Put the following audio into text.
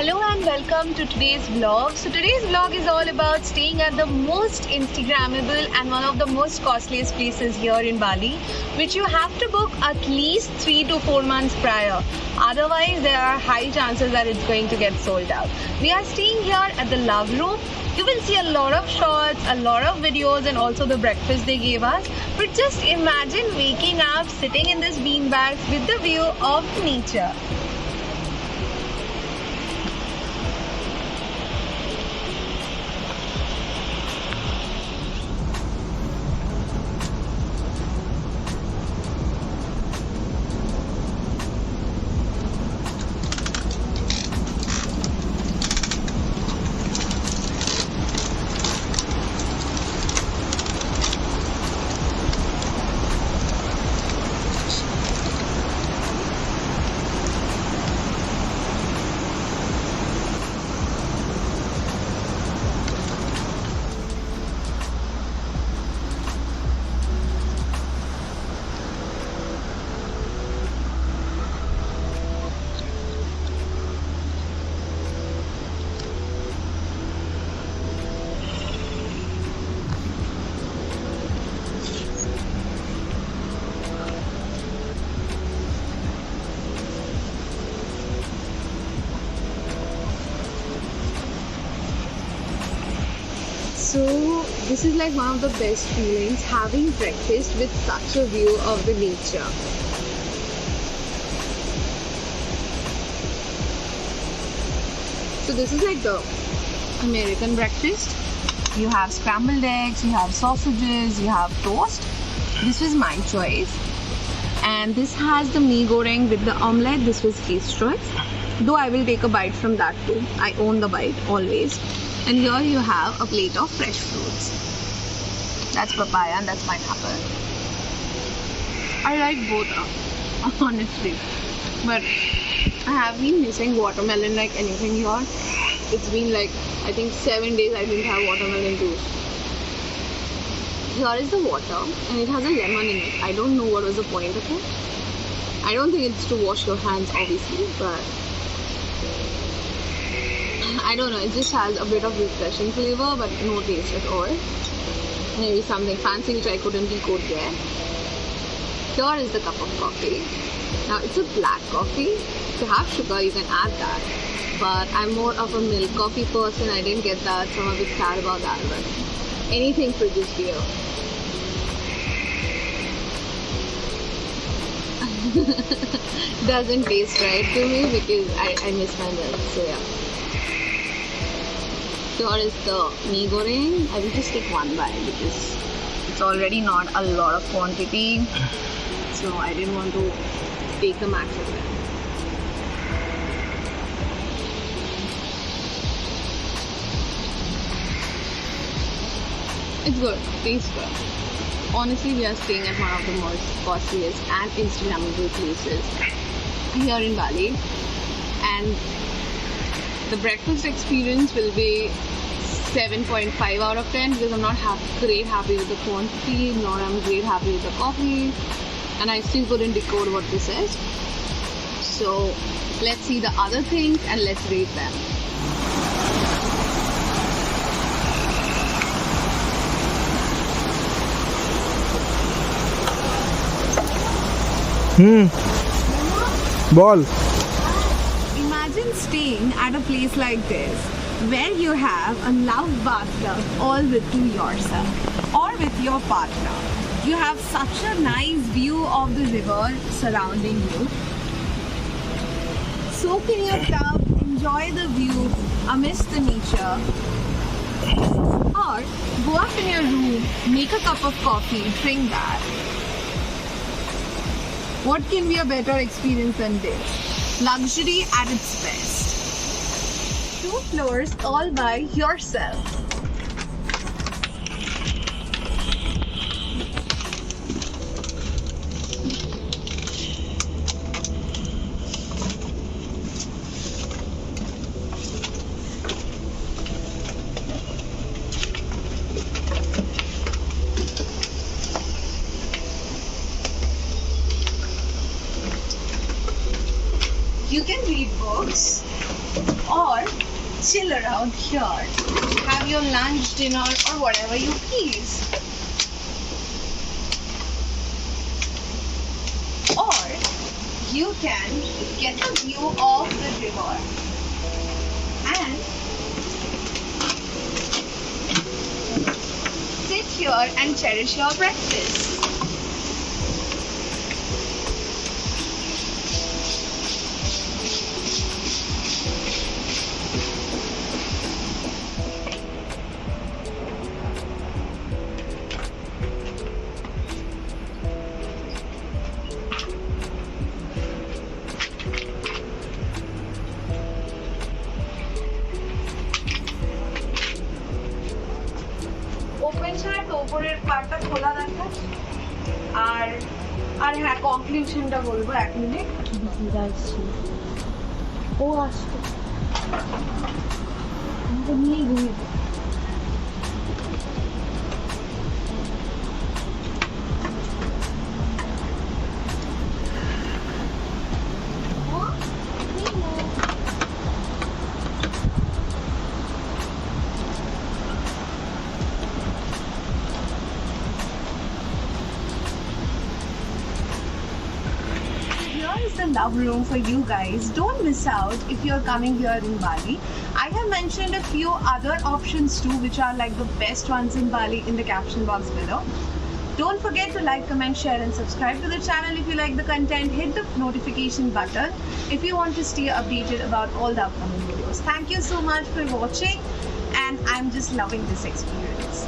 Hello and welcome to today's vlog. So today's vlog is all about staying at the most Instagrammable and one of the most costliest places here in Bali, which you have to book at least 3 to 4 months prior. Otherwise, there are high chances that it's going to get sold out. We are staying here at the Love Room. You will see a lot of shots, a lot of videos, and also the breakfast they gave us. But just imagine waking up, sitting in this beanbags with the view of nature. So this is like one of the best feelings, having breakfast with such a view of the nature. So this is like the American breakfast. You have scrambled eggs, you have sausages, you have toast. This was my choice. And this has the mee goreng with the omelette. This was his choice. Though I will take a bite from that too. I own the bite always. And here you have a plate of fresh fruits. That's papaya and that's pineapple. I like both, honestly. But I have been missing watermelon like anything here. It's been like, I think 7 days I didn't have watermelon juice. Here is the water and it has a lemon in it. I don't know what was the point of it. I don't think it's to wash your hands obviously, but I don't know, it just has a bit of refreshing flavor but no taste at all. Maybe something fancy which I couldn't decode there. Here is the cup of coffee. Now it's a black coffee. If you have sugar you can add that. But I'm more of a milk coffee person. I didn't get that, so I'm a bit sad about that. But anything produced here. Doesn't taste right to me because I miss my milk, so yeah. Here is the mee goreng. I will just take one bite because it's already not a lot of quantity, so I didn't want to take the max of it. It's good, tastes good. Honestly, we are staying at one of the most costliest and Instagrammable places here in Bali, and the breakfast experience will be 7.5 out of 10 because I'm not great happy with the quantity, nor I'm great happy with the coffee, and I still couldn't decode what this is. So let's see the other things and let's rate them. Ball. Imagine staying at a place like this where you have a love bathtub all with to yourself or with your partner. You have such a nice view of the river surrounding you. Soak in your tub, enjoy the view amidst the nature, or go up in your room, make a cup of coffee, drink that. What can be a better experience than this? Luxury at its best. 2 floors all by yourself. You can read books or chill around here, have your lunch, dinner, or whatever you please. Or you can get a view of the river and sit here and cherish your breakfast. Open ছাড়া তো উপরের পার্টটা খোলা দেখা আর আর হ্যাঁ কনক্লুশনটা বলবো 1 minute ও আসছে আমাকে নিয়ে ঘুমিয়ে is the love room for you guys. Don't miss out if you're coming here in Bali. I have mentioned a few other options too, which are like the best ones in Bali in the caption box below. Don't forget to like, comment, share and subscribe to the channel if you like the content. Hit the notification button if you want to stay updated about all the upcoming videos. Thank you so much for watching and I'm just loving this experience.